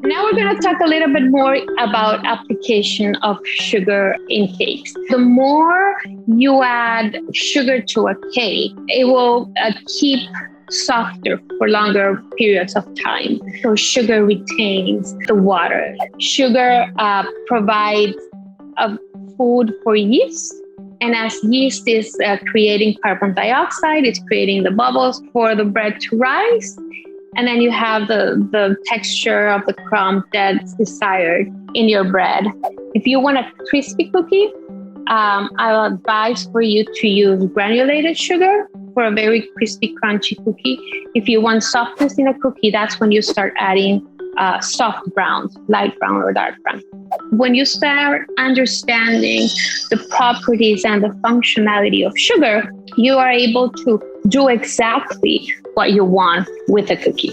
Now we're going to talk a little bit more about application of sugar in cakes. The more you add sugar to a cake, it will keep softer for longer periods of time. So sugar retains the water. Sugar provides a food for yeast. And as yeast is creating carbon dioxide, it's creating the bubbles for the bread to rise. And then you have the texture of the crumb that's desired in your bread. If you want a crispy cookie, I'll advise for you to use granulated sugar for a very crispy, crunchy cookie. If you want softness in a cookie, that's when you start adding soft browns, light brown or dark brown. When you start understanding the properties and the functionality of sugar, you are able to do exactly what you want with a cookie.